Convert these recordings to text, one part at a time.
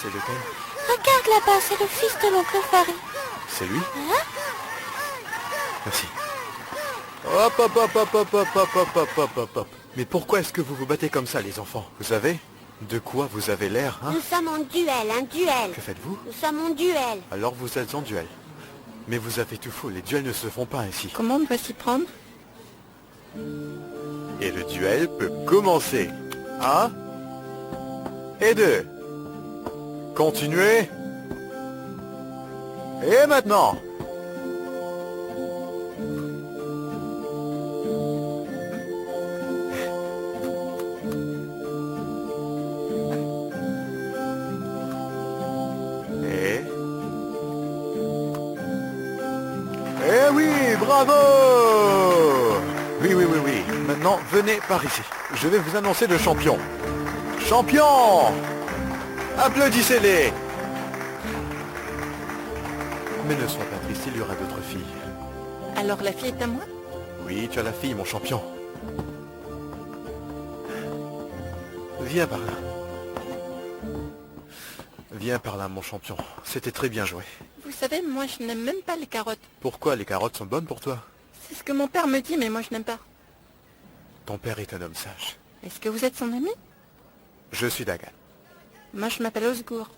C'est lequel? Regarde là-bas, c'est le fils de l'oncle Farid. C'est lui? Hein? Merci. Hop, hop, hop, hop, hop, hop, hop, hop, hop, hop, hop, hop. Mais pourquoi est-ce que vous vous battez comme ça, les enfants? Vous savez de quoi vous avez l'air, hein? Nous sommes en duel, un duel. Que faites-vous? Nous sommes en duel. Alors vous êtes en duel. Mais vous avez tout faux, les duels ne se font pas ainsi. Comment on doit s'y prendre? Et le duel peut commencer. 1 et 2. Continuez. Et maintenant. Eh oui, bravo! Oui, oui, oui, oui. Maintenant, venez par ici. Je vais vous annoncer le champion. Champion! Applaudissez-les! Mais ne sois pas triste, il y aura d'autres filles. Alors la fille est à moi? Oui, tu as la fille, mon champion. Viens par là. Viens par là, mon champion. C'était très bien joué. Vous savez, moi je n'aime même pas les carottes. Pourquoi les carottes sont bonnes pour toi? C'est ce que mon père me dit, mais moi je n'aime pas. Ton père est un homme sage. Est-ce que vous êtes son ami? Je suis Dagan. Moi je m'appelle Osgour.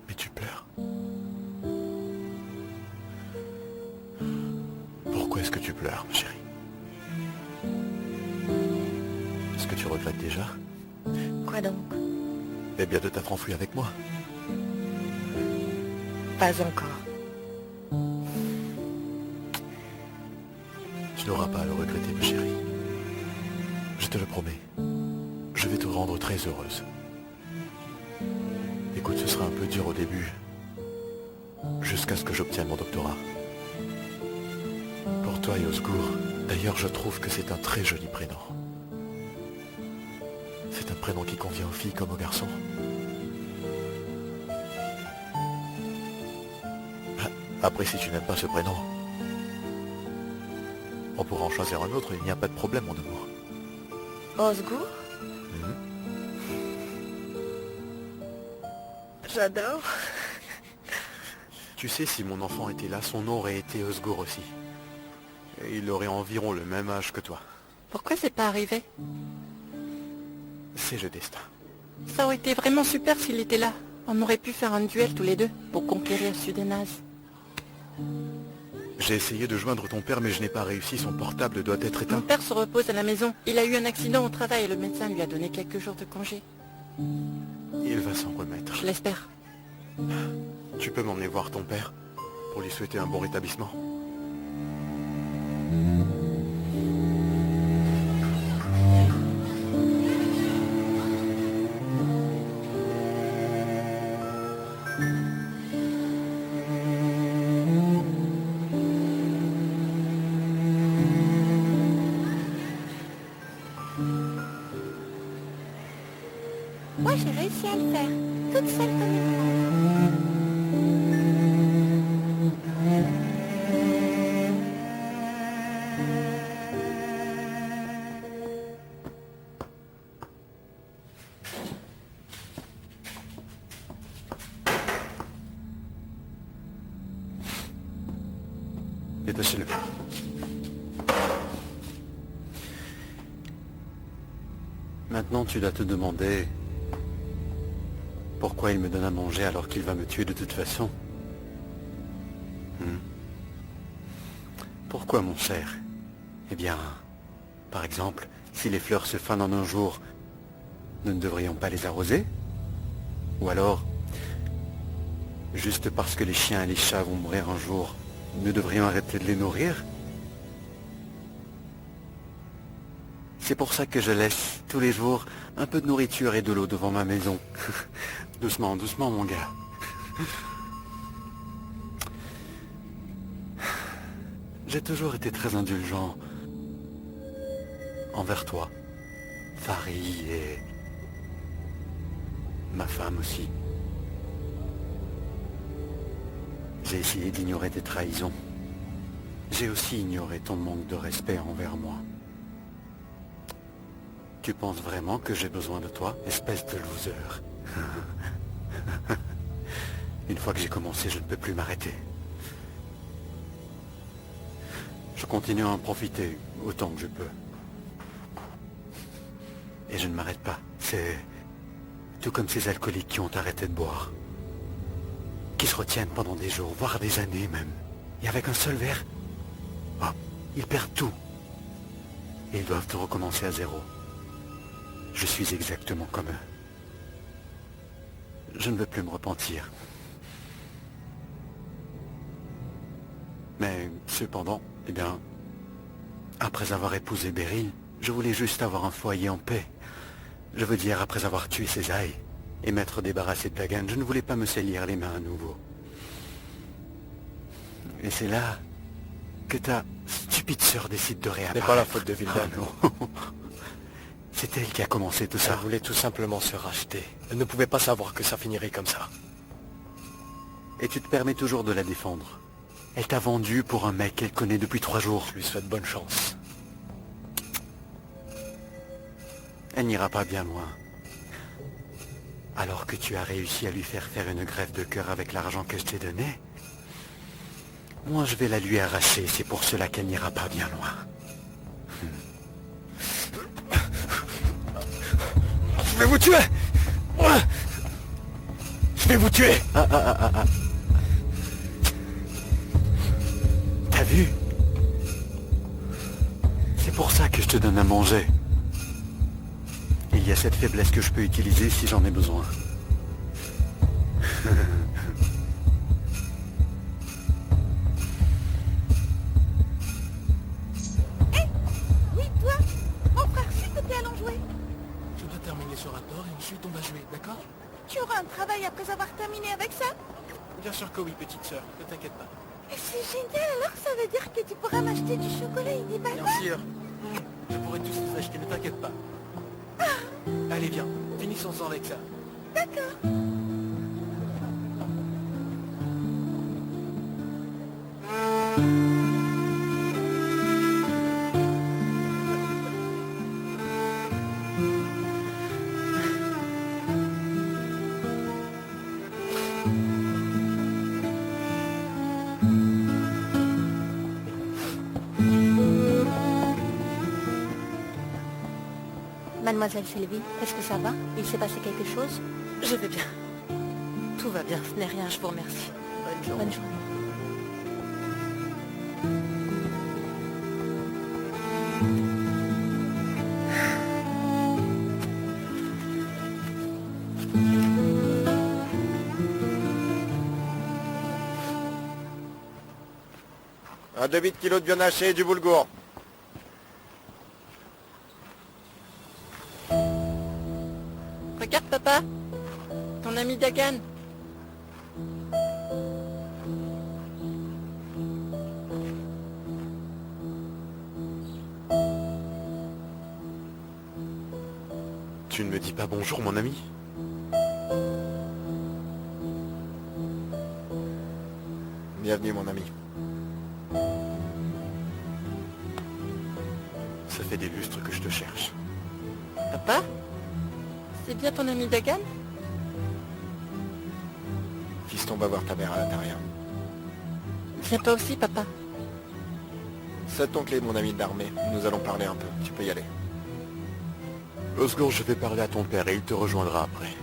Mais tu pleures. Pourquoi est-ce que tu pleures, ma chérie? Est-ce que tu regrettes déjà? Quoi donc? Eh bien de t'être enfui avec moi. Pas encore. Tu n'auras pas à le regretter, ma chérie. Je te le promets. Je vais te rendre très heureuse. Écoute, ce sera un peu dur au début. Jusqu'à ce que j'obtienne mon doctorat. Pour toi et Osgour, d'ailleurs je trouve que c'est un très joli prénom. C'est un prénom qui convient aux filles comme aux garçons. Après, si tu n'aimes pas ce prénom, on pourra en choisir un autre, il n'y a pas de problème, mon amour. Osgour? Mhm. J'adore. Tu sais, si mon enfant était là, son nom aurait été Osgour aussi. Et il aurait environ le même âge que toi. Pourquoi c'est pas arrivé? C'est le destin. Ça aurait été vraiment super s'il était là. On aurait pu faire un duel tous les deux pour conquérir Sudenaz. J'ai essayé de joindre ton père, mais je n'ai pas réussi. Son portable doit être Mon éteint. père se repose à la maison. Il a eu un accident au travail et le médecin lui a donné quelques jours de congé. Il va s'en remettre. Je l'espère. Tu peux m'emmener voir ton père pour lui souhaiter un bon rétablissement. Moi, j'ai réussi à le faire. Toute seule comme une grande. Détachez-le. Maintenant, tu dois te demander pourquoi il me donne à manger alors qu'il va me tuer de toute façon. Pourquoi, mon cher? Eh bien, par exemple, si les fleurs se fanent en un jour, nous ne devrions pas les arroser? Ou alors, juste parce que les chiens et les chats vont mourir un jour, nous devrions arrêter de les nourrir? C'est pour ça que je laisse tous les jours un peu de nourriture et de l'eau devant ma maison. Doucement, doucement, mon gars. J'ai toujours été très indulgent envers toi, Farid, et ma femme aussi. J'ai essayé d'ignorer tes trahisons. J'ai aussi ignoré ton manque de respect envers moi. Tu penses vraiment que j'ai besoin de toi, espèce de loser? Une fois que j'ai commencé, je ne peux plus m'arrêter. Je continue à en profiter autant que je peux. Et je ne m'arrête pas. C'est tout comme ces alcooliques qui ont arrêté de boire. Qui se retiennent pendant des jours, voire des années même. Et avec un seul verre, hop, ils perdent tout. Et ils doivent tout recommencer à zéro. Je suis exactement comme eux. Je ne veux plus me repentir. Mais cependant, eh bien, après avoir épousé Beryl, je voulais juste avoir un foyer en paix. Je veux dire, après avoir tué Césaille et m'être débarrassé de Dagan, je ne voulais pas me salir les mains à nouveau. Et c'est là que ta stupide sœur décide de réapparaître. Ce n'est pas la faute de Vildan. Ah, non. C'est elle qui a commencé tout ça. Elle voulait tout simplement se racheter. Elle ne pouvait pas savoir que ça finirait comme ça. Et tu te permets toujours de la défendre. Elle t'a vendu pour un mec qu'elle connaît depuis 3 jours. Je lui souhaite bonne chance. Elle n'ira pas bien loin. Alors que tu as réussi à lui faire une greffe de cœur avec l'argent que je t'ai donné, moi je vais la lui arracher, c'est pour cela qu'elle n'ira pas bien loin. Je vais vous tuer! Je vais vous tuer! T'as vu? C'est pour ça que je te donne à manger. Il y a cette faiblesse que je peux utiliser si j'en ai besoin. Oui, toi. Mon frère, s'il te plaît, allons jouer. Je dois terminer ce rapport et ensuite on va jouer, d'accord? Tu auras un travail après avoir terminé avec ça? Bien sûr que oui, petite sœur, ne t'inquiète pas. Et c'est génial, alors ça veut dire que tu pourras m'acheter du chocolat et des bananes? Bien sûr. Je pourrai tous les acheter, ne t'inquiète pas. Allez, viens, finissons-en avec ça. D'accord. Mademoiselle Sylvie, est-ce que ça va? Il s'est passé quelque chose? Je vais bien. Tout va bien, ce n'est rien, je vous remercie. Bonne journée. Bonne journée. Un demi-kilo de viande hachée et du boulgour. Regarde, papa. Ton ami Dagan. Tu ne me dis pas bonjour, mon ami? Bienvenue, mon ami. Ça fait des lustres que je te cherche. Papa? C'est bien ton ami Dagan? Fiston va voir ta mère à l'intérieur. Viens toi aussi, papa. C'est ton clé, mon ami de l'armée. Nous allons parler un peu. Tu peux y aller. Osgour, je vais parler à ton père et il te rejoindra après.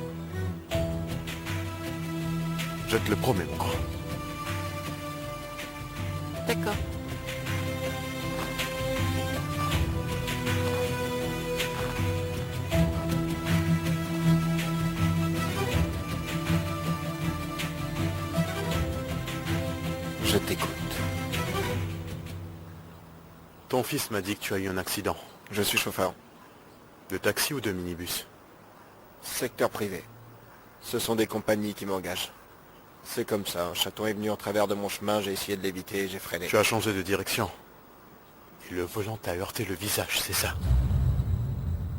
Je te le promets, mon grand. D'accord. Je t'écoute. Ton fils m'a dit que tu as eu un accident. Je suis chauffeur. De taxi ou de minibus? Secteur privé. Ce sont des compagnies qui m'engagent. C'est comme ça. Un chaton est venu en travers de mon chemin, j'ai essayé de l'éviter et j'ai freiné. Tu as changé de direction. Et le volant t'a heurté le visage, c'est ça?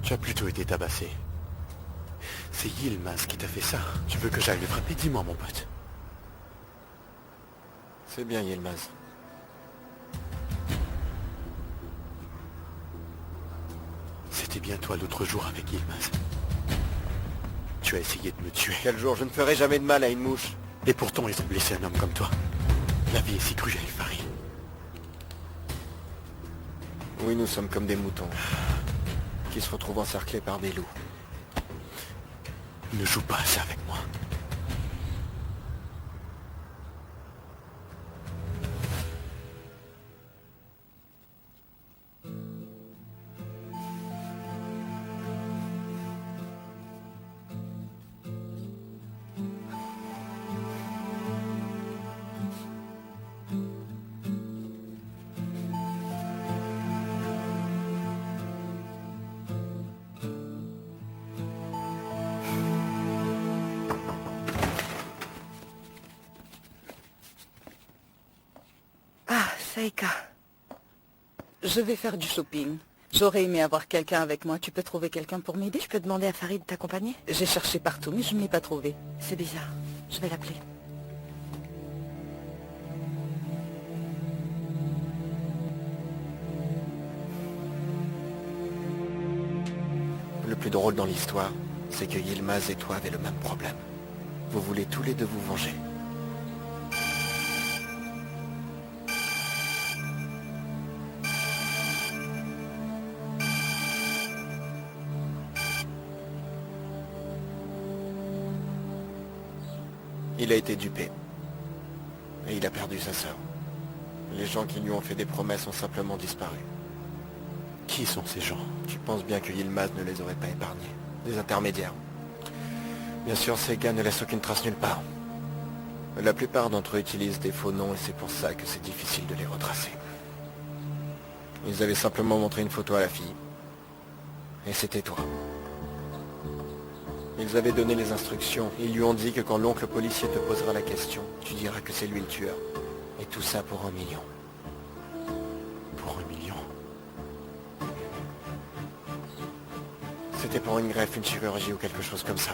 Tu as plutôt été tabassé. C'est Yilmaz qui t'a fait ça. Tu veux que j'aille le frapper? Dis-moi, mon pote. C'est bien, Yilmaz. Souviens-toi l'autre jour avec Yilmaz. Tu as essayé de me tuer. Quel jour, je ne ferai jamais de mal à une mouche. Et pourtant, ils ont blessé un homme comme toi. La vie est si cruelle, Farid. Oui, nous sommes comme des moutons qui se retrouvent encerclés par des loups. Ne joue pas à ça avec moi. Saïka. Je vais faire du shopping. J'aurais aimé avoir quelqu'un avec moi. Tu peux trouver quelqu'un pour m'aider? Je peux demander à Farid de t'accompagner? J'ai cherché partout, mais je ne l'ai pas trouvé. C'est bizarre. Je vais l'appeler. Le plus drôle dans l'histoire, c'est que Yilmaz et toi avez le même problème. Vous voulez tous les deux vous venger. Il a été dupé. Et il a perdu sa sœur. Les gens qui lui ont fait des promesses ont simplement disparu. Qui sont ces gens? Tu penses bien que Yilmaz ne les aurait pas épargnés. Des intermédiaires. Bien sûr, ces gars ne laissent aucune trace nulle part. La plupart d'entre eux utilisent des faux noms et c'est pour ça que c'est difficile de les retracer. Ils avaient simplement montré une photo à la fille. Et c'était toi. Ils avaient donné les instructions. Ils lui ont dit que quand l'oncle policier te posera la question, tu diras que c'est lui le tueur. Et tout ça pour 1 million. Pour 1 million? C'était pour une greffe, une chirurgie ou quelque chose comme ça.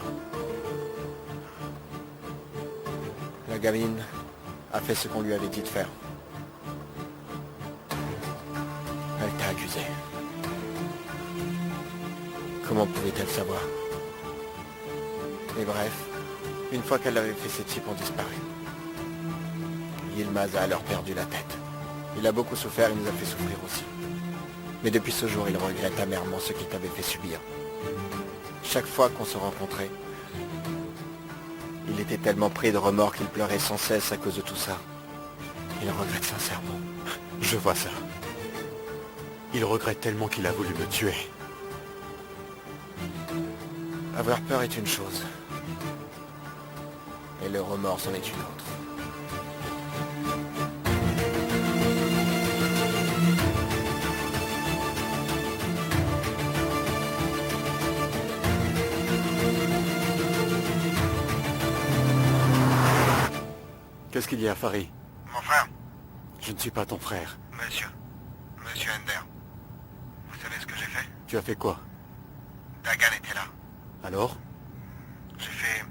La gamine a fait ce qu'on lui avait dit de faire. Elle t'a accusé. Comment pouvait-elle savoir? Et bref, une fois qu'elle l'avait fait, ces types ont disparu. Yilmaz a alors perdu la tête. Il a beaucoup souffert, il nous a fait souffrir aussi. Mais depuis ce jour, il regrette amèrement ce qu'il t'avait fait subir. Chaque fois qu'on se rencontrait, il était tellement pris de remords qu'il pleurait sans cesse à cause de tout ça. Il regrette sincèrement. Je vois ça. Il regrette tellement qu'il a voulu me tuer. Avoir peur est une chose. Et le remords en est une autre. Qu'est-ce qu'il y a, Farid? Mon frère, Je ne suis pas ton frère. monsieur Ender, vous savez ce que j'ai fait? Tu as fait quoi? Dagan était là. Alors? J'ai fait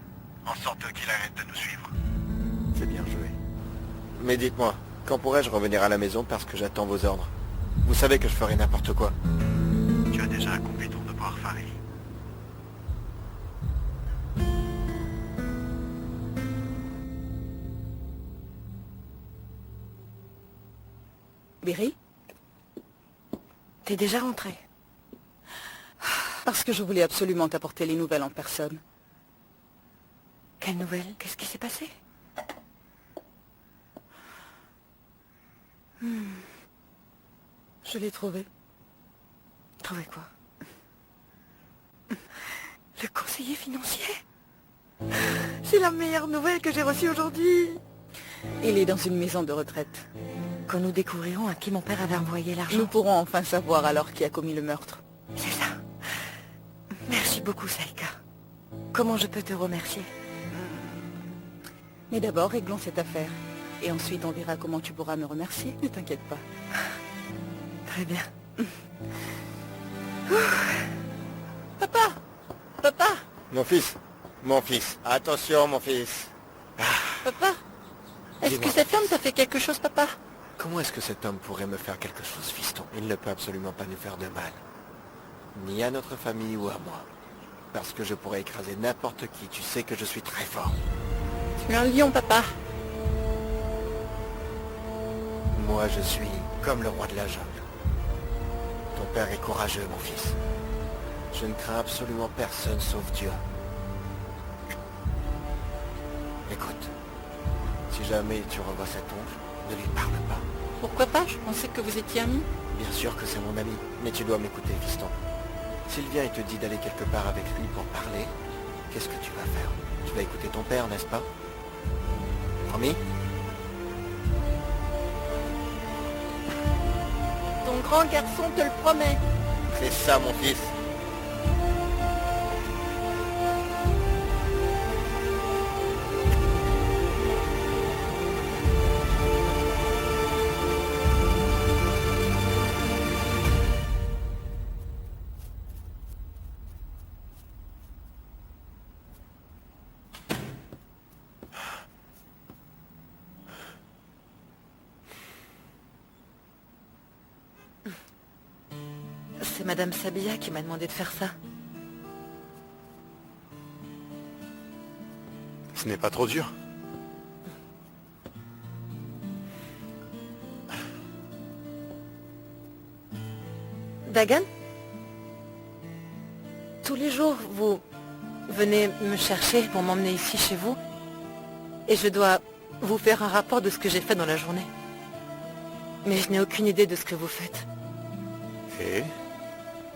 en sorte qu'il arrête de nous suivre. C'est bien joué. Mais dites-moi, quand pourrais-je revenir à la maison parce que j'attends vos ordres? Vous savez que je ferai n'importe quoi. Tu as déjà accompli ton devoir, Farid. Berry? T'es déjà rentré? Parce que je voulais absolument t'apporter les nouvelles en personne. Quelle nouvelle? Qu'est-ce qui s'est passé? Je l'ai trouvé. Trouvé quoi? Le conseiller financier? C'est la meilleure nouvelle que j'ai reçue aujourd'hui. Il est dans une maison de retraite. Quand nous découvrirons à qui mon père avait envoyé l'argent. Nous pourrons enfin savoir alors qui a commis le meurtre. C'est ça. Merci beaucoup, Saïka. Comment je peux te remercier? Mais d'abord, réglons cette affaire. Et ensuite, on verra comment tu pourras me remercier. Ne t'inquiète pas. Très bien. Papa! Papa! Mon fils, attention mon fils. Papa! Est-ce que Dis-moi. cette femme t'a fait quelque chose, papa? Comment est-ce que cet homme pourrait me faire quelque chose, fiston? Il ne peut absolument pas nous faire de mal. ni à notre famille ou à moi. Parce que je pourrais écraser n'importe qui, tu sais que je suis très fort. Tu es un lion, papa. Moi, je suis comme le roi de la jungle. Ton père est courageux, mon fils. Je ne crains absolument personne sauf Dieu. Écoute, si jamais tu revois cet oncle, ne lui parle pas. Pourquoi pas? Je pensais que vous étiez amis. Bien sûr que c'est mon ami, mais tu dois m'écouter, fiston. S'il vient et te dit d'aller quelque part avec lui pour parler, qu'est-ce que tu vas faire? Tu vas écouter ton père, n'est-ce pas? Promis? Ton grand garçon te le promet. C'est ça, mon fils. C'est Madame Sabia qui m'a demandé de faire ça. Ce n'est pas trop dur. Dagan? Tous les jours, vous venez me chercher pour m'emmener ici chez vous. Et je dois vous faire un rapport de ce que j'ai fait dans la journée. Mais je n'ai aucune idée de ce que vous faites.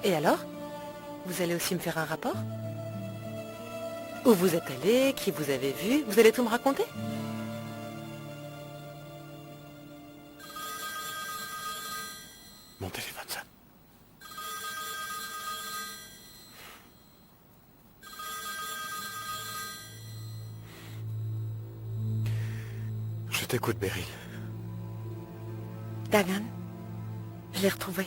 Et alors? Vous allez aussi me faire un rapport? Où vous êtes allé? Qui vous avez vu? Vous allez tout me raconter? Mon téléphone sonne. Je t'écoute, Beryl. Dagan, je l'ai retrouvé.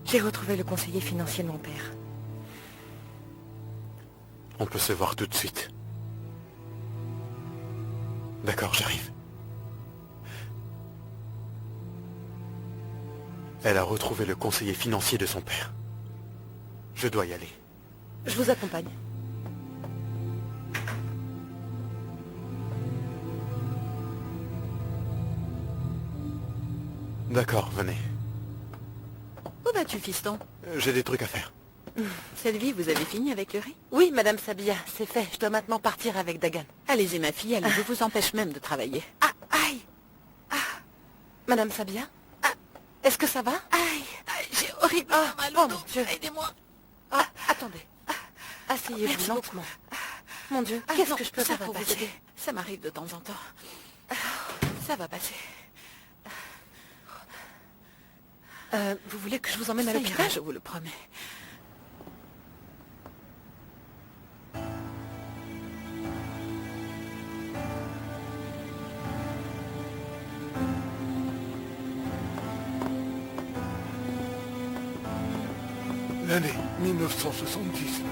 J'ai retrouvé le conseiller financier de mon père. On peut se voir tout de suite. D'accord, j'arrive. Elle a retrouvé le conseiller financier de son père. Je dois y aller. Je vous accompagne. D'accord, venez. Où vas-tu, fiston? J'ai des trucs à faire. Sylvie, vous avez fini avec le riz? Oui, Madame Sabia, c'est fait. Je dois maintenant partir avec Dagan. Allez-y, ma fille, allez, je vous empêche même de travailler. Ah, aïe! Ah, Madame Sabia? Ah, est-ce que ça va? Aïe, j'ai horriblement mal au oh dos. mon Dieu. Aidez-moi. Ah, attendez. Asseyez-vous Merci lentement. Mon Dieu, qu'est-ce que je peux faire pour pour vous vous aider? aider? Ça m'arrive de temps en temps. Ça va passer. Vous voulez que je vous emmène à Ça l'hôpital? ira, je vous le promets. L'année 1979,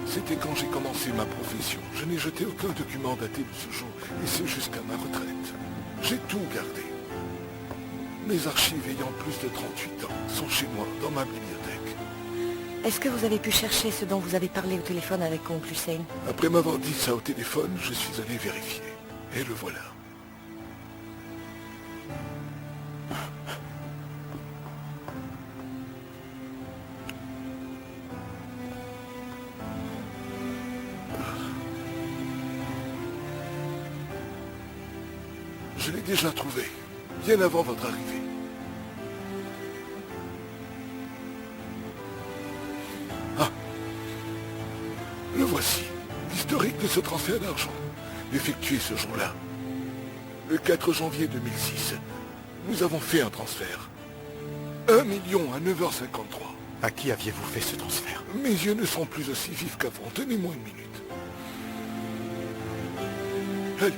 c'était quand j'ai commencé ma profession. Je n'ai jeté aucun document daté de ce jour, et ce jusqu'à ma retraite. J'ai tout gardé. Mes archives ayant plus de 38 ans sont chez moi, dans ma bibliothèque. Est-ce que vous avez pu chercher ce dont vous avez parlé au téléphone avec oncle Hussein? Après m'avoir dit ça au téléphone, je suis allé vérifier. Et le voilà. Je l'ai déjà trouvé, bien avant votre arrivée. Ah, le voici, l'historique de ce transfert d'argent, effectué ce jour-là. Le 4 janvier 2006, nous avons fait un transfert. 1 million à 9h53. À qui aviez-vous fait ce transfert? Mes yeux ne sont plus aussi vifs qu'avant, tenez-moi une minute. Allez.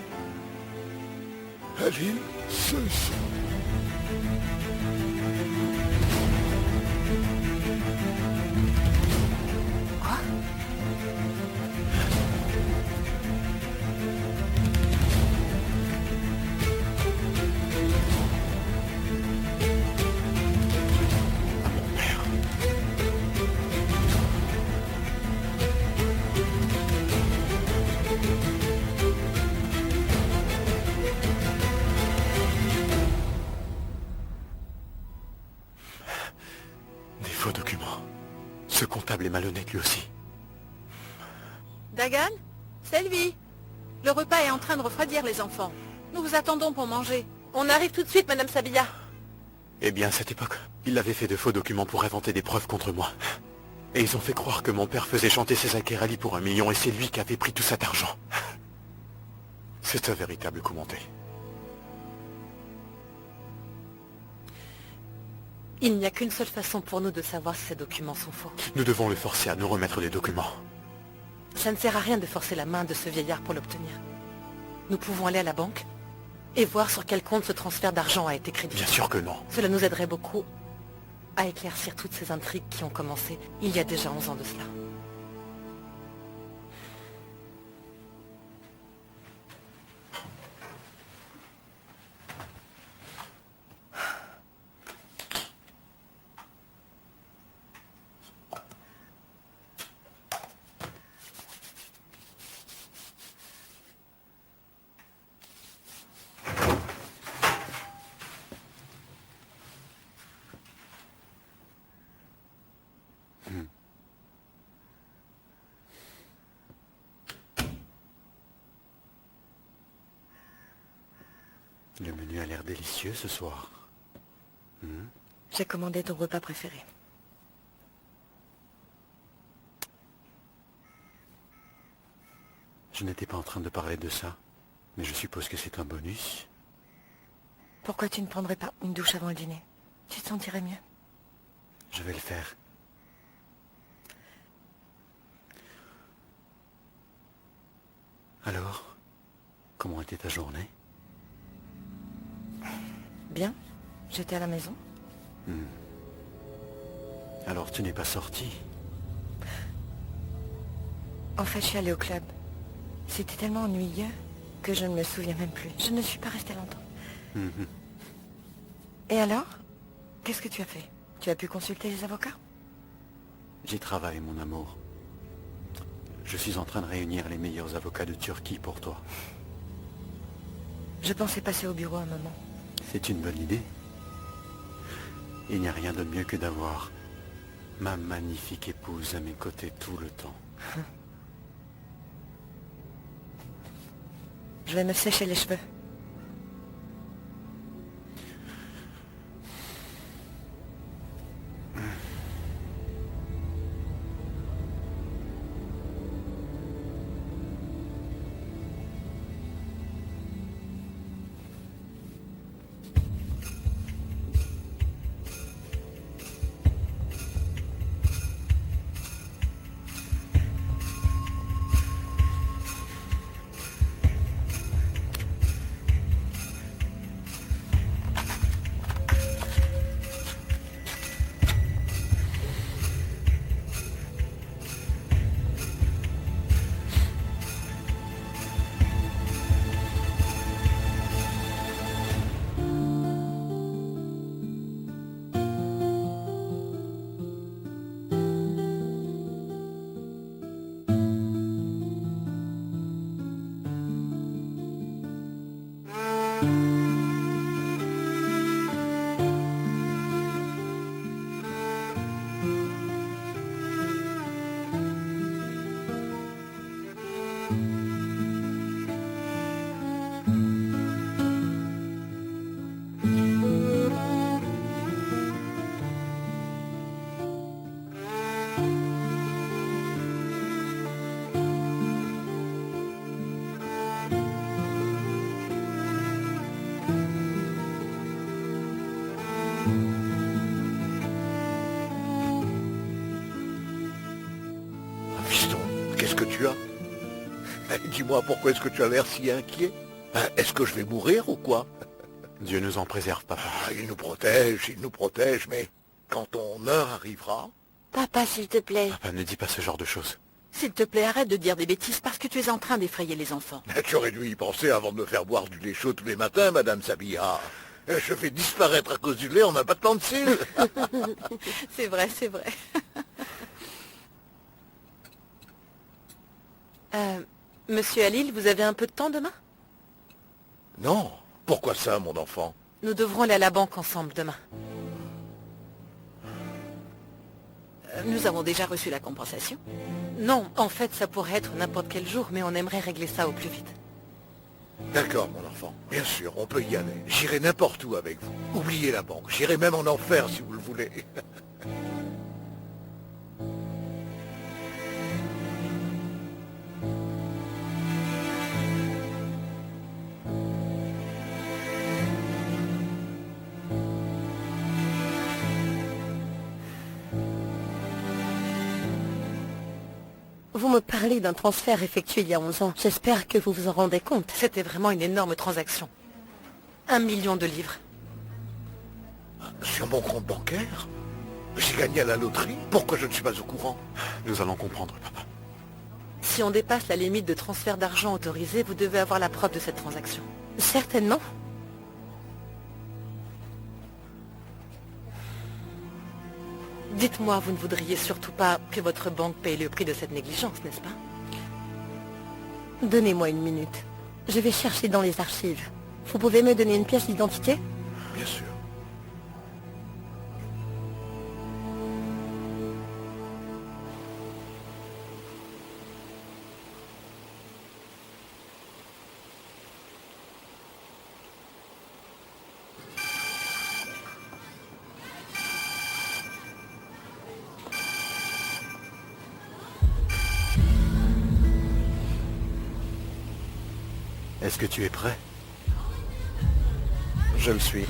Halil Soysoun. Quoi? À mon père. Ce comptable est malhonnête lui aussi. Dagan, Selvi, le repas est en train de refroidir les enfants. Nous vous attendons pour manger. On arrive tout de suite, Madame Sabilla. Eh bien, à cette époque, ils avaient fait de faux documents pour inventer des preuves contre moi. Et ils ont fait croire que mon père faisait chanter César Kerali pour 1 million et c'est lui qui avait pris tout cet argent. C'est un véritable coup monté. Il n'y a qu'une seule façon pour nous de savoir si ces documents sont faux. Nous devons le forcer à nous remettre les documents. Ça ne sert à rien de forcer la main de ce vieillard pour l'obtenir. Nous pouvons aller à la banque et voir sur quel compte ce transfert d'argent a été crédité. Bien sûr que non. Cela nous aiderait beaucoup à éclaircir toutes ces intrigues qui ont commencé il y a déjà 11 ans de cela. Le menu a l'air délicieux ce soir. J'ai commandé ton repas préféré. Je n'étais pas en train de parler de ça, mais je suppose que c'est un bonus. Pourquoi tu ne prendrais pas une douche avant le dîner? Tu te sentirais mieux. Je vais le faire. Alors, comment était ta journée? Bien, j'étais à la maison. Alors tu n'es pas sorti? En fait, je suis allée au club. C'était tellement ennuyeux que je ne me souviens même plus. Je ne suis pas restée longtemps. Et alors? Qu'est-ce que tu as fait? Tu as pu consulter les avocats? J'y travaille, mon amour. Je suis en train de réunir les meilleurs avocats de Turquie pour toi. Je pensais passer au bureau un moment. C'est une bonne idée. Il n'y a rien de mieux que d'avoir ma magnifique épouse à mes côtés tout le temps. Je vais me sécher les cheveux. Fiston, qu'est-ce que tu as? Dis-moi, pourquoi est-ce que tu as l'air si inquiet? Est-ce que je vais mourir ou quoi? Dieu nous en préserve, papa. Il nous protège, mais quand ton heure arrivera... Papa, s'il te plaît. Papa, ne dis pas ce genre de choses. S'il te plaît, arrête de dire des bêtises parce que tu es en train d'effrayer les enfants. Tu aurais dû y penser avant de me faire boire du lait chaud tous les matins, Madame Sabilla. Je fais disparaître à cause du lait en un battement de cils. C'est vrai, c'est vrai. Monsieur Halil, vous avez un peu de temps demain? Non, pourquoi ça, mon enfant? Nous devrons aller à la banque ensemble demain. Nous avons déjà reçu la compensation. Non, en fait, ça pourrait être n'importe quel jour, mais on aimerait régler ça au plus vite. D'accord, mon enfant. Bien sûr, on peut y aller. J'irai n'importe où avec vous. Oubliez la banque. J'irai même en enfer si vous le voulez. Vous me parlez d'un transfert effectué il y a 11 ans. J'espère que vous vous en rendez compte. C'était vraiment une énorme transaction. 1 million de livres. Sur mon compte bancaire? J'ai gagné à la loterie? Pourquoi je ne suis pas au courant? Nous allons comprendre, papa. Si on dépasse la limite de transfert d'argent autorisée, vous devez avoir la preuve de cette transaction. Certainement. Dites-moi, vous ne voudriez surtout pas que votre banque paye le prix de cette négligence, n'est-ce pas? Donnez-moi une minute. Je vais chercher dans les archives. Vous pouvez me donner une pièce d'identité? Bien sûr. Est-ce que tu es prêt? Je le suis.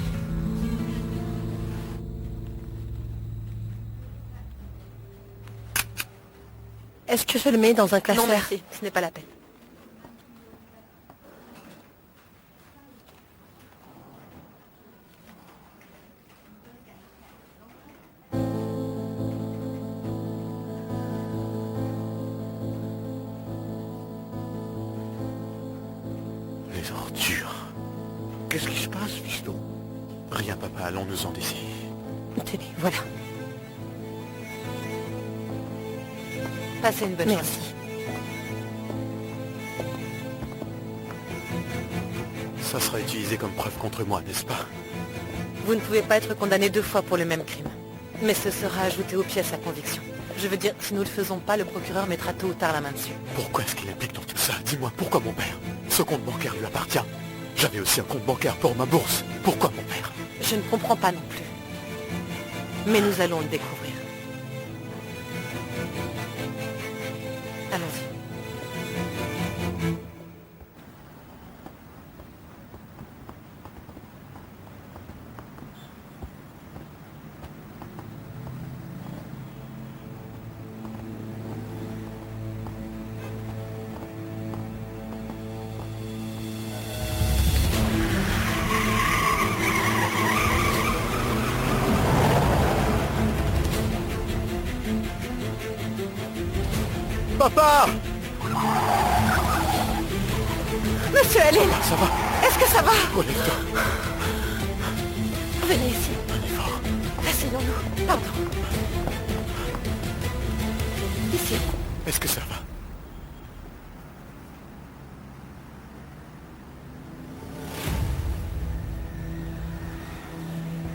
Est-ce que je le mets dans un classeur? Non, merci, ce n'est pas la peine. Les ordures. Qu'est-ce qui se passe, fiston? Rien, papa, allons-nous-en d'ici. Tenez, voilà. Passez une bonne Merci. chance. Ça sera utilisé comme preuve contre moi, n'est-ce pas? Vous ne pouvez pas être condamné 2 fois pour le même crime. Mais ce sera ajouté aux pièces à conviction. Je veux dire, si nous ne le faisons pas, le procureur mettra tôt ou tard la main dessus. Pourquoi est-ce qu'il implique dans tout ça? Dis-moi, pourquoi mon père? Ce compte bancaire lui appartient. J'avais aussi un compte bancaire pour ma bourse. Pourquoi mon père? Je ne comprends pas non plus. Mais nous allons le découvrir. Allons-y. Papa! Monsieur Aline, Ça va? est-ce que ça va? Relève-toi. Venez ici. Un effort. Asseyons-nous. Pardon. Ici. Est-ce que ça va?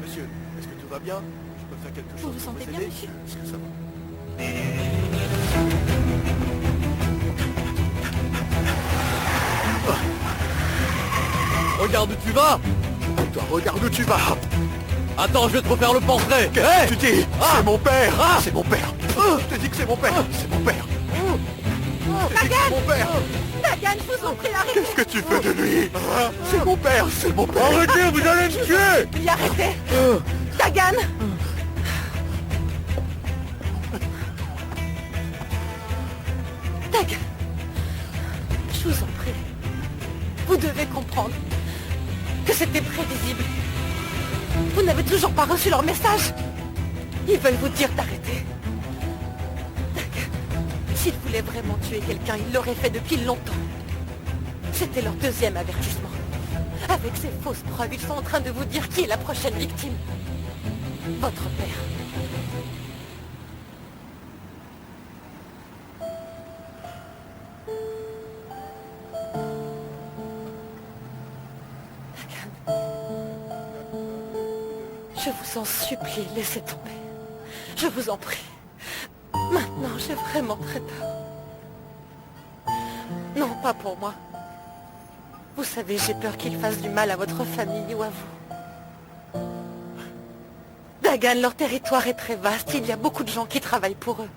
Monsieur, est-ce que tout va bien? Je peux faire quelque chose? Vous vous sentez bien, monsieur? Est-ce que ça va? Regarde où tu vas! Toi, regarde où tu vas! Attends, je vais te refaire le portrait! Qu'est-ce que tu dis? Ah! C'est mon père! Ah! C'est mon père! Je te dis que c'est mon père! C'est mon père! Je te dis que c'est mon père! Dagan, je vous en prie, arrêtez. Qu'est-ce que tu fais de lui? C'est mon père! C'est mon père! Arrêtez, vous allez me tuer! Oui, arrêtez. Dagan. Dagan. Je vous en prie. Vous devez comprendre que c'était prévisible. Vous n'avez toujours pas reçu leur message. Ils veulent vous dire d'arrêter. S'ils voulaient vraiment tuer quelqu'un, ils l'auraient fait depuis longtemps. C'était leur 2e avertissement. Avec ces fausses preuves, ils sont en train de vous dire qui est la prochaine victime. Votre père. Je vous en supplie, laissez tomber. Je vous en prie. Non, j'ai vraiment très peur. Non, pas pour moi. Vous savez, j'ai peur qu'il fasse du mal à votre famille ou à vous. Dagan, leur territoire est très vaste. Il y a beaucoup de gens qui travaillent pour eux.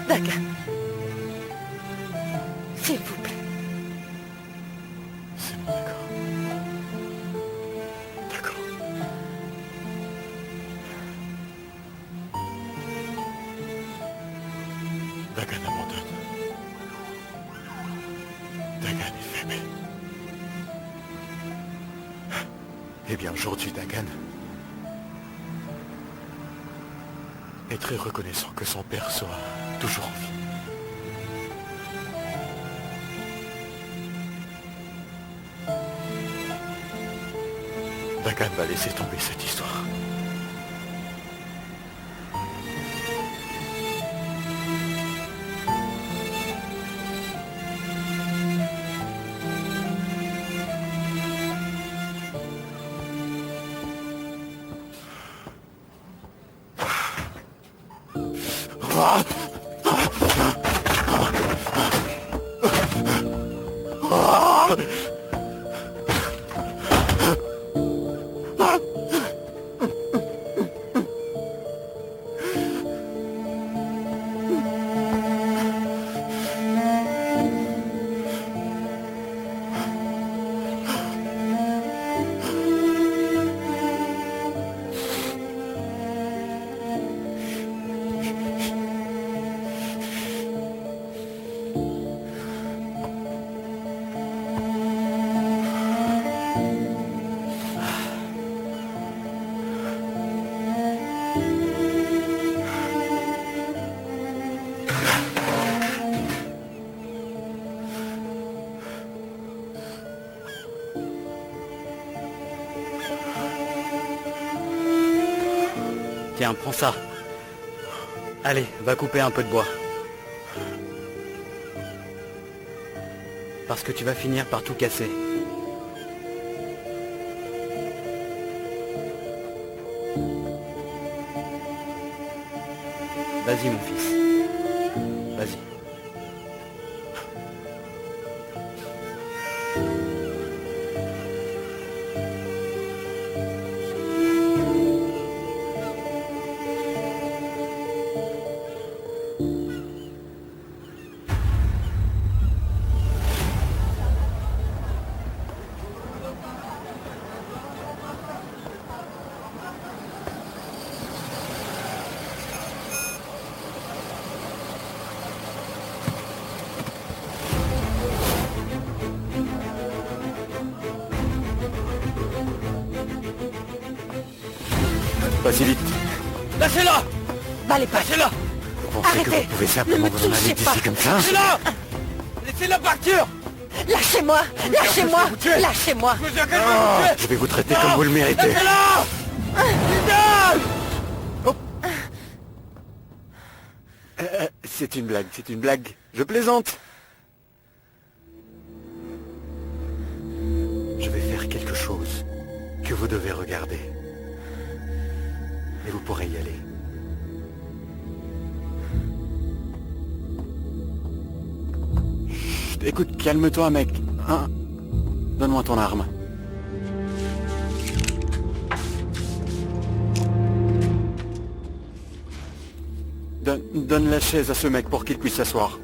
Dagan. S'il vous plaît. C'est bon, d'accord. D'accord. Dagan abandonne. Dagan est faible. Eh bien, aujourd'hui, Dagan est très reconnaissant que son père soit toujours en vie. Dagan va laisser tomber cette histoire. Tiens, prends ça. Allez, va couper un peu de bois. Parce que tu vas finir par tout casser. Vas-y, mon fils. Vas-y. Vas-y vite. Lâchez-la! Allez, pas. Lâchez-la! Vous pensez que Arrêtez. vous pouvez Ne simplement me vous en aller touchez pas. d'ici comme ça? Lâchez-la! Laissez-la partir! Lâchez-moi. Lâchez-moi. vous tuer. Lâchez-moi. Je veux dire que je vais vous tuer! Je vais vous traiter comme vous le méritez. Lâchez-la! Putain! C'est une blague, c'est une blague. Je plaisante. Je vais faire quelque chose que vous devez regarder. Et vous pourrez y aller. Chut, écoute, calme-toi, mec. Hein? Donne-moi ton arme. Donne la chaise à ce mec pour qu'il puisse s'asseoir.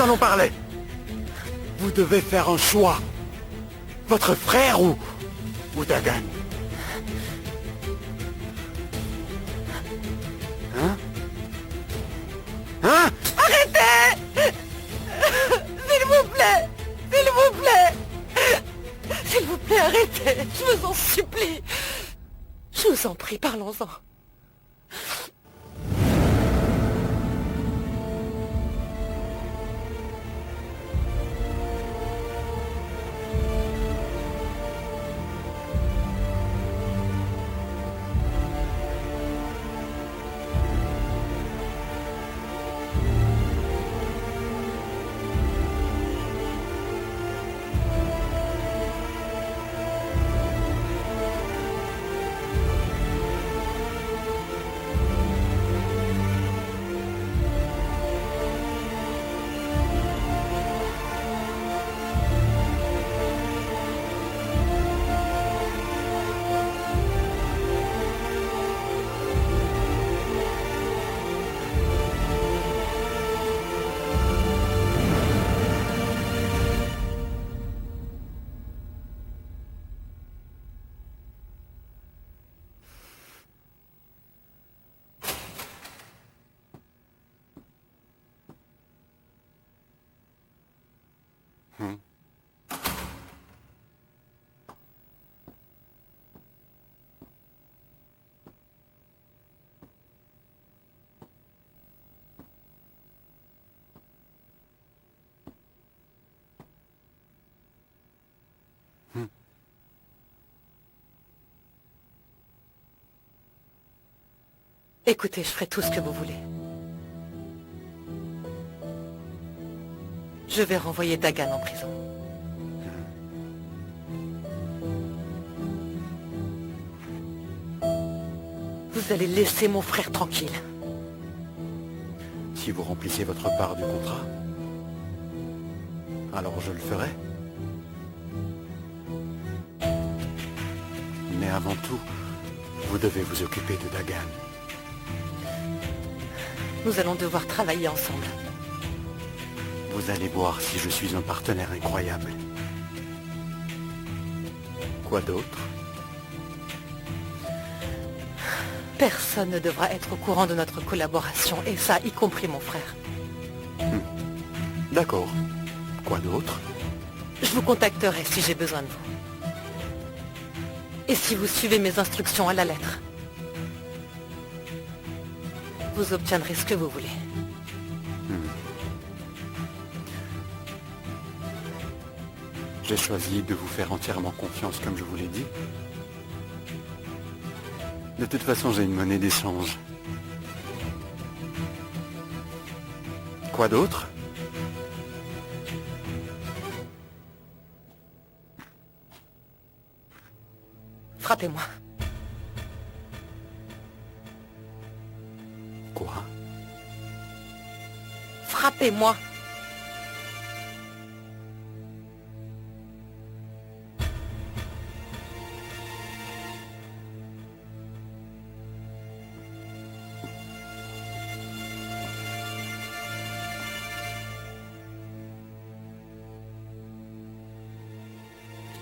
nous allons parler. Vous devez faire un choix. Votre frère ou Dagan. Hein? Hein? Arrêtez! S'il vous plaît! S'il vous plaît! S'il vous plaît, arrêtez! Je vous en supplie! Je vous en prie, parlons-en. Écoutez, je ferai tout ce que vous voulez. Je vais renvoyer Dagan en prison. Vous allez laisser mon frère tranquille. Si vous remplissez votre part du contrat, alors je le ferai. Mais avant tout, vous devez vous occuper de Dagan. Nous allons devoir travailler ensemble. Vous allez voir si je suis un partenaire incroyable. Quoi d'autre? Personne ne devra être au courant de notre collaboration, et ça, y compris mon frère. D'accord. Quoi d'autre? Je vous contacterai si j'ai besoin de vous. Et si vous suivez mes instructions à la lettre, vous obtiendrez ce que vous voulez. J'ai choisi de vous faire entièrement confiance comme je vous l'ai dit. De toute façon, j'ai une monnaie d'échange. Quoi d'autre? Frappez-moi. Quoi? Frappez-moi.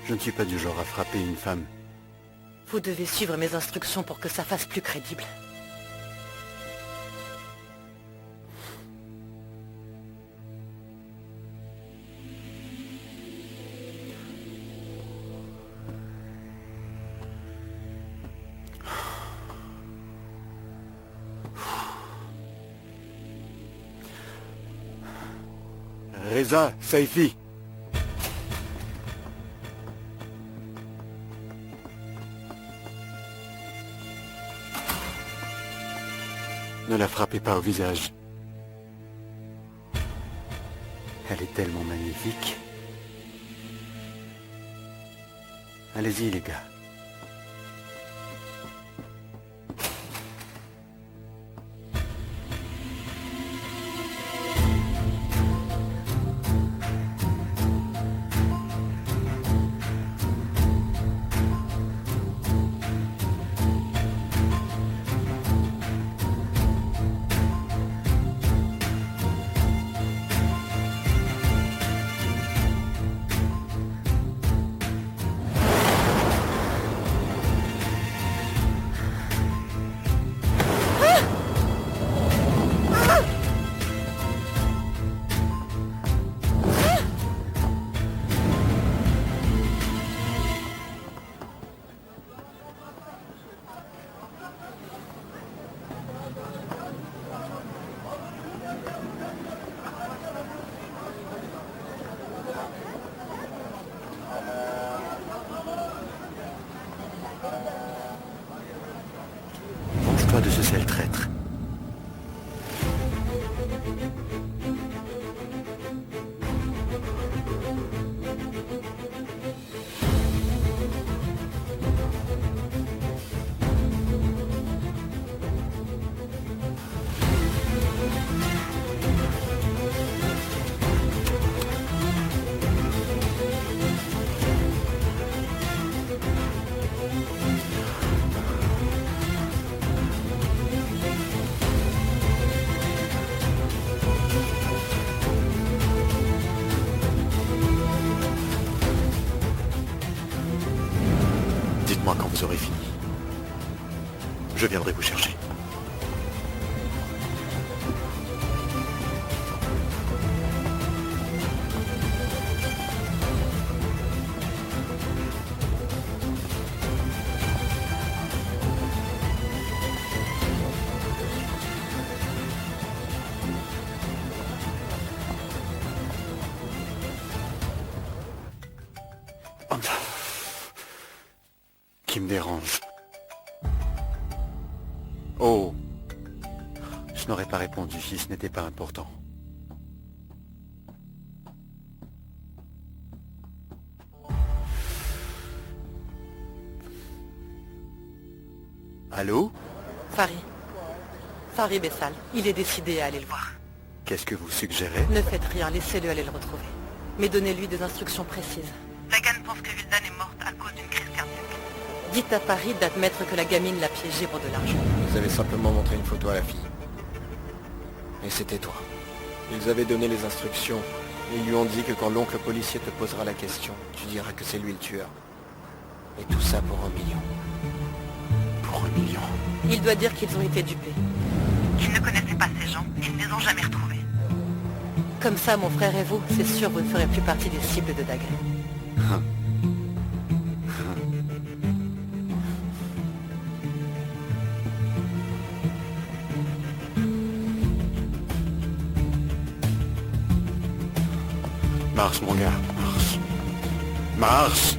Je ne suis pas du genre à frapper une femme. Vous devez suivre mes instructions pour que ça fasse plus crédible. Reza, Saifi. Ne la frappez pas au visage. Elle est tellement magnifique. Allez-y, les gars. quand vous aurez fini. Je viendrai vous chercher. Qui me dérange. Oh. Je n'aurais pas répondu si ce n'était pas important. Allô? Farid Bessal. Il est décidé à aller le voir. Qu'est-ce que vous suggérez? Ne faites rien, laissez-le aller le retrouver. Mais donnez-lui des instructions précises. Dagan pense que Vildan est morte à cause d'une crise cardiaque. Dites à Farid d'admettre que la gamine l'a piégé pour de l'argent. Ils avaient simplement montré une photo à la fille. Et c'était toi. Ils avaient donné les instructions. Et ils lui ont dit que quand l'oncle policier te posera la question, tu diras que c'est lui le tueur. Et tout ça pour 1 million. Pour 1 million. Il doit dire qu'ils ont été dupés. Qu'ils ne connaissaient pas ces gens et ne les ont jamais retrouvés. Comme ça, mon frère et vous, c'est sûr, vous ne ferez plus partie des cibles de Dagan. Marche, mon gars, marche. Marche!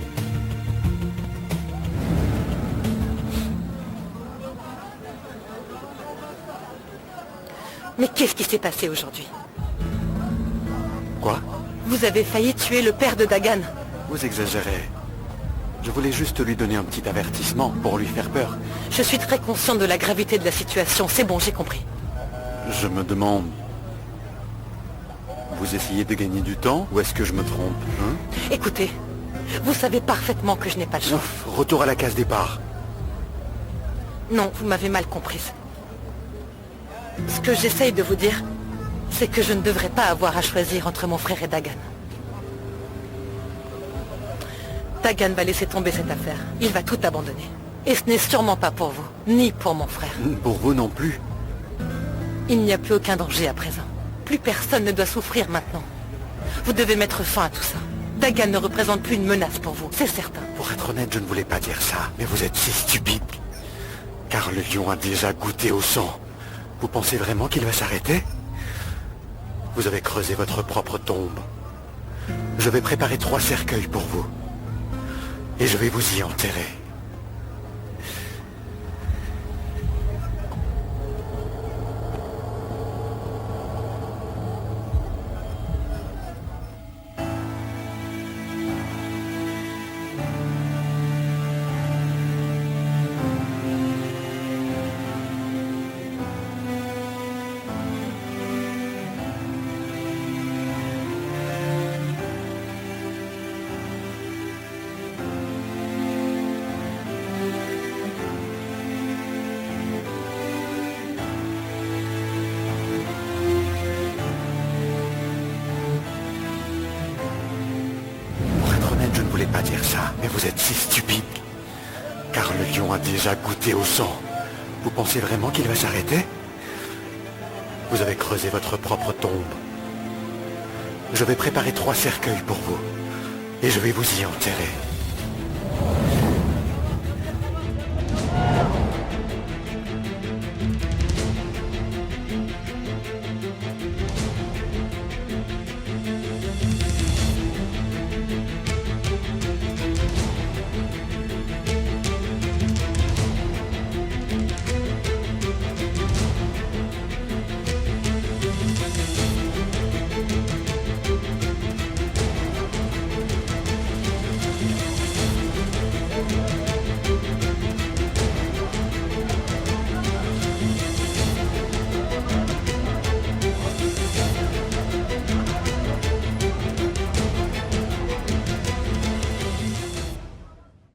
Mais qu'est-ce qui s'est passé aujourd'hui? Quoi? Vous avez failli tuer le père de Dagan. Vous exagérez. Je voulais juste lui donner un petit avertissement pour lui faire peur. Je suis très consciente de la gravité de la situation, c'est bon, j'ai compris. Je me demande... Vous essayez de gagner du temps ou est-ce que je me trompe, hein? Écoutez, vous savez parfaitement que je n'ai pas le choix. Ouf, retour à la case départ. Non, vous m'avez mal comprise. Ce que j'essaye de vous dire, c'est que je ne devrais pas avoir à choisir entre mon frère et Dagan. Dagan va laisser tomber cette affaire. Il va tout abandonner. Et ce n'est sûrement pas pour vous, ni pour mon frère. Pour vous non plus. Il n'y a plus aucun danger à présent. Plus personne ne doit souffrir maintenant. Vous devez mettre fin à tout ça. Dagan ne représente plus une menace pour vous, c'est certain. Pour être honnête, je ne voulais pas dire ça, mais vous êtes si stupide. Car le lion a déjà goûté au sang. Vous pensez vraiment qu'il va s'arrêter? Vous avez creusé votre propre tombe. Je vais préparer 3 cercueils pour vous. Et je vais vous y enterrer. Je ne voulais pas dire ça, mais vous êtes si stupide. Car le lion a déjà goûté au sang. Vous pensez vraiment qu'il va s'arrêter? Vous avez creusé votre propre tombe. Je vais préparer 3 cercueils pour vous. Et je vais vous y enterrer.